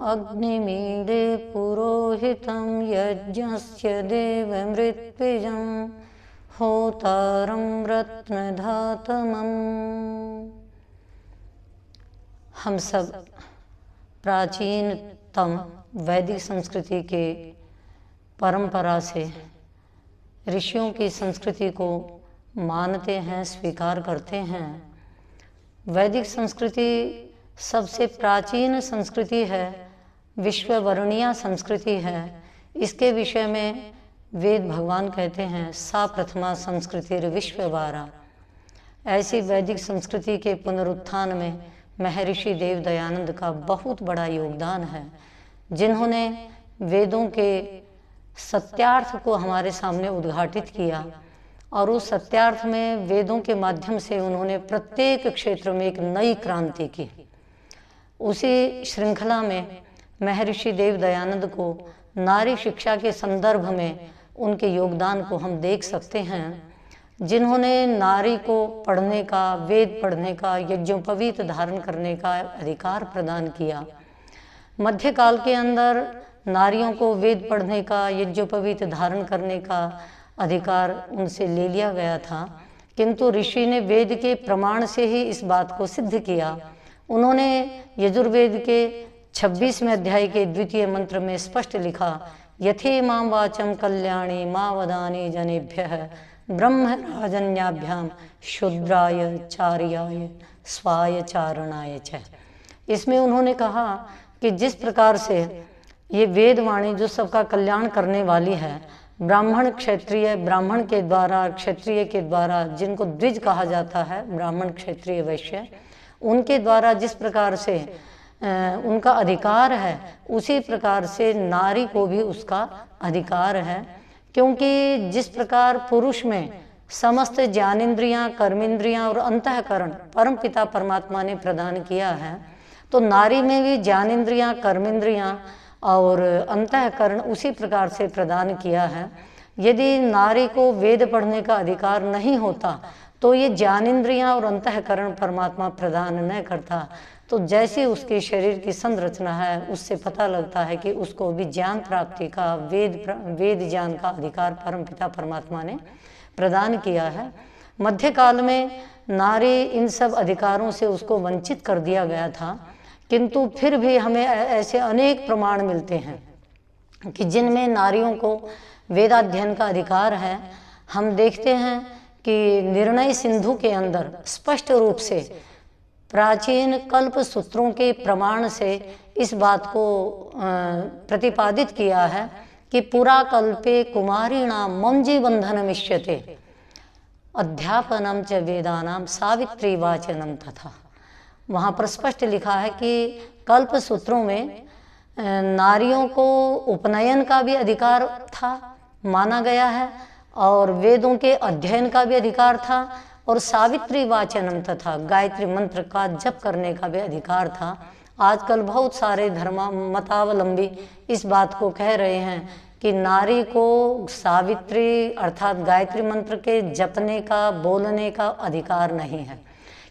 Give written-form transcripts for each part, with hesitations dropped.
अग्निमीडे पुरोहितं यज्ञस्य देवमृत्विजं होतारं रत्नधातमम्। हम सब प्राचीनतम वैदिक संस्कृति के परंपरा से ऋषियों की संस्कृति को मानते हैं, स्वीकार करते हैं। वैदिक संस्कृति सबसे प्राचीन संस्कृति है, विश्ववर्णीय संस्कृति है। इसके विषय में वेद भगवान कहते हैं सा प्रथमा संस्कृतिर् विश्ववारा। ऐसी वैदिक संस्कृति के पुनरुत्थान में महर्षि देव दयानंद का बहुत बड़ा योगदान है, जिन्होंने वेदों के सत्यार्थ को हमारे सामने उद्घाटित किया और उस सत्यार्थ में वेदों के माध्यम से उन्होंने प्रत्येक क्षेत्र में एक नई क्रांति की। उसी श्रृंखला में महर्षि देव दयानंद को नारी शिक्षा के संदर्भ में उनके योगदान को हम देख सकते हैं, जिन्होंने नारी को पढ़ने का, वेद पढ़ने का, यज्ञोपवीत धारण करने का अधिकार प्रदान किया। मध्यकाल के अंदर नारियों को वेद पढ़ने का, यज्ञोपवीत धारण करने का अधिकार उनसे ले लिया गया था, किंतु ऋषि ने वेद के प्रमाण से ही इस बात को सिद्ध किया। उन्होंने यजुर्वेद के 26वें अध्याय के द्वितीय मंत्र में स्पष्ट लिखा, यथे मां वाचम कल्याणी मां वदानी जनेभ्यः ब्रह्मराजन्याभ्याम शूद्राय चार्याय स्वाय चारणाय च। इसमें उन्होंने कहा कि जिस प्रकार से ये वेदवाणी जो सबका कल्याण करने वाली है, ब्राह्मण क्षत्रिय, ब्राह्मण के द्वारा, क्षत्रिय के द्वारा, जिनको द्विज कहा जाता है, ब्राह्मण क्षत्रिय वैश्य, उनके द्वारा जिस प्रकार से उनका अधिकार है, उसी प्रकार से नारी को भी उसका अधिकार है। क्योंकि जिस प्रकार पुरुष में समस्त ज्ञानेंद्रियां, कर्मेंद्रियां और अंतःकरण परम पिता परमात्मा ने प्रदान किया है, तो नारी में भी ज्ञानेंद्रियां, कर्मेंद्रियां और अंतःकरण उसी प्रकार से प्रदान किया है। यदि नारी को वेद पढ़ने का अधिकार नहीं होता तो ये ज्ञानेंद्रियां और अंतःकरण परमात्मा प्रदान न करता। तो जैसे उसके शरीर की संरचना है, उससे पता लगता है कि उसको भी ज्ञान प्राप्ति का, वेद ज्ञान का अधिकार परमपिता परमात्मा ने प्रदान किया है। मध्यकाल में नारी इन सब अधिकारों से उसको वंचित कर दिया गया था, किंतु फिर भी हमें ऐसे अनेक प्रमाण मिलते हैं कि जिनमें नारियों को वेदाध्ययन का अधिकार है। हम देखते हैं कि निर्णय सिंधु के अंदर स्पष्ट रूप से प्राचीन कल्प सूत्रों के प्रमाण से इस बात को प्रतिपादित किया है कि पुरा कल्पे कुमारीणाम मौंजी बंधनमिष्यते अध्यापनम च वेदानाम सावित्री वाचनम तथा। वहाँ पर स्पष्ट लिखा है कि कल्प सूत्रों में नारियों को उपनयन का भी अधिकार था, माना गया है, और वेदों के अध्ययन का भी अधिकार था, और सावित्री वाचनम तथा गायत्री मंत्र का जप करने का भी अधिकार था। आजकल बहुत सारे मतावलंबी इस बात को कह रहे हैं कि नारी को सावित्री अर्थात गायत्री मंत्र के जपने का, बोलने का अधिकार नहीं है।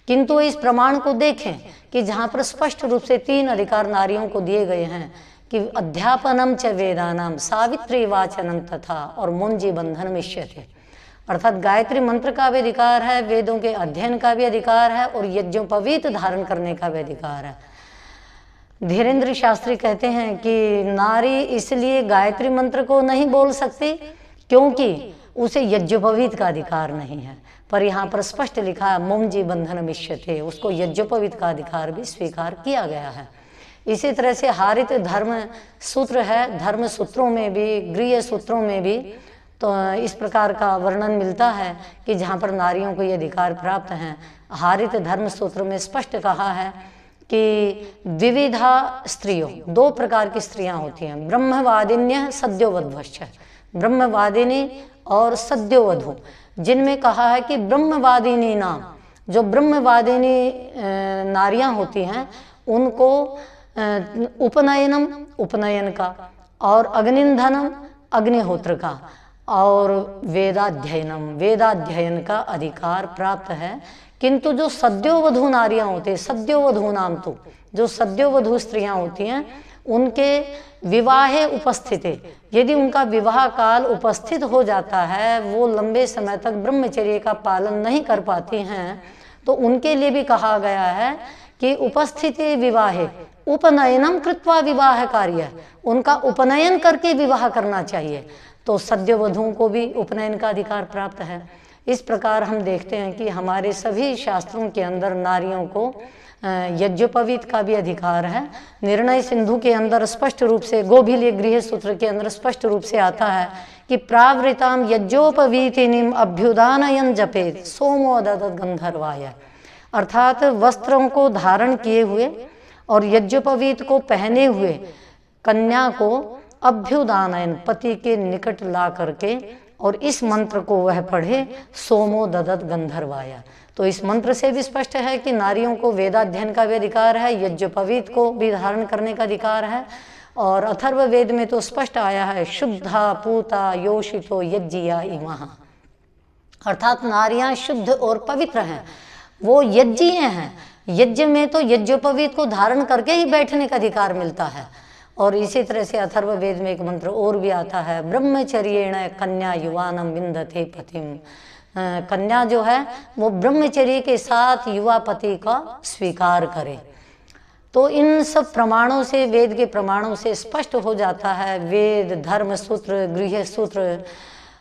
किंतु इस प्रमाण को देखें कि जहाँ पर स्पष्ट रूप से 3 अधिकार नारियों को दिए गए हैं कि अध्यापनम च वेदानाम सावित्री वाचनम तथा और मुंजी बंधनमिष्यते, अर्थात गायत्री मंत्र का भी अधिकार है, वेदों के अध्ययन का भी अधिकार है और यज्ञोपवीत धारण करने का भी अधिकार है। धीरेन्द्र शास्त्री कहते हैं कि नारी इसलिए गायत्री मंत्र को नहीं बोल सकती क्योंकि उसे यज्ञोपवीत का अधिकार नहीं है, पर यहाँ पर स्पष्ट लिखा है मुंजी बंधनमिष्यते, उसको यज्ञोपवीत का अधिकार भी स्वीकार किया गया है। इसी तरह से हारित धर्म सूत्र है, धर्म सूत्रों में भी, गृह सूत्रों में भी तो इस प्रकार का वर्णन मिलता है कि जहाँ पर नारियों को ये अधिकार प्राप्त हैं। हारित धर्म सूत्र में स्पष्ट कहा है कि द्विविधा स्त्रियों, 2 प्रकार की स्त्रियां होती हैं, ब्रह्मवादिन्य सद्योवध्वश्च, ब्रह्मवादिनी और सद्योवधु, जिनमें कहा है कि ब्रह्मवादिनी नाम, जो ब्रह्मवादिनी नारियां होती हैं उनको उपनयनम, उपनयन का, और अग्निंधनम, अग्निहोत्र का, और वेदाध्ययनम, वेदाध्ययन का अधिकार प्राप्त है। किंतु जो सद्योवधू नारियां होती हैं, सद्योवधू नाम तो जो सद्योवधू स्त्रियां होती हैं, उनके विवाहे उपस्थिति, यदि उनका विवाह काल उपस्थित हो जाता है, वो लंबे समय तक ब्रह्मचर्य का पालन नहीं कर पाती हैं, तो उनके लिए भी कहा गया है कि उपस्थिति विवाहे उपनयनम कृत्वा विवाह कार्य, उनका उपनयन करके विवाह करना चाहिए। तो सद्य वधुओं को भी उपनयन का अधिकार प्राप्त है। इस प्रकार हम देखते हैं कि हमारे सभी शास्त्रों के अंदर नारियों को यज्ञोपवीत का भी अधिकार है। निर्णय सिंधु के अंदर स्पष्ट रूप से, गोभिलीय गृह सूत्र के अंदर स्पष्ट रूप से आता है कि प्रावृताम यज्ञोपवीतिनीम अभ्युदानयन जपेत सोमो ददत गंधर्वाय, अर्थात वस्त्रों को धारण किए हुए और यज्ञोपवीत को पहने हुए कन्या को अभ्युदानयन, पति के निकट ला करके, और इस मंत्र को वह पढ़े, सोमो ददत गंधर्वाय। तो इस मंत्र से भी स्पष्ट है कि नारियों को वेदाध्ययन का भी अधिकार है, यज्ञोपवीत को भी धारण करने का अधिकार है। और अथर्व वेद में तो स्पष्ट आया है, शुद्धा पूता योषितो यज्ञिया इमः, अर्थात नारियां शुद्ध और पवित्र हैं, वो यज्ञीय हैं। यज्ञ में तो यज्ञोपवीत को धारण करके ही बैठने का अधिकार मिलता है। और इसी तरह से अथर्व वेद में एक मंत्र और भी आता है, ब्रह्मचर्येण कन्या युवानम विंदते पतिम, कन्या जो है वो ब्रह्मचर्य के साथ युवा पति का स्वीकार करे। तो इन सब प्रमाणों से, वेद के प्रमाणों से स्पष्ट हो जाता है, वेद, धर्म सूत्र, गृह सूत्र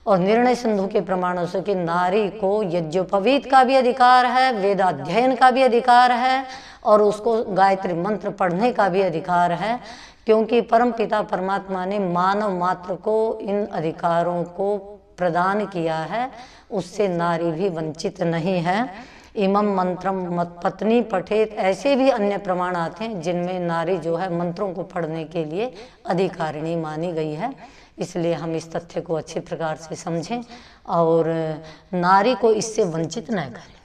और निर्णय सिंधु के प्रमाणों से, कि नारी को यज्ञोपवीत का भी अधिकार है, वेदाध्ययन का भी अधिकार है, और उसको गायत्री मंत्र पढ़ने का भी अधिकार है, क्योंकि परम पिता परमात्मा ने मानव मात्र को इन अधिकारों को प्रदान किया है, उससे नारी भी वंचित नहीं है। इमम मंत्रम मत पत्नी पठेत, ऐसे भी अन्य प्रमाण आते हैं जिनमें नारी जो है मंत्रों को पढ़ने के लिए अधिकारिणी मानी गई है। इसलिए हम इस तथ्य को अच्छी प्रकार से समझें और नारी को इससे वंचित न करें।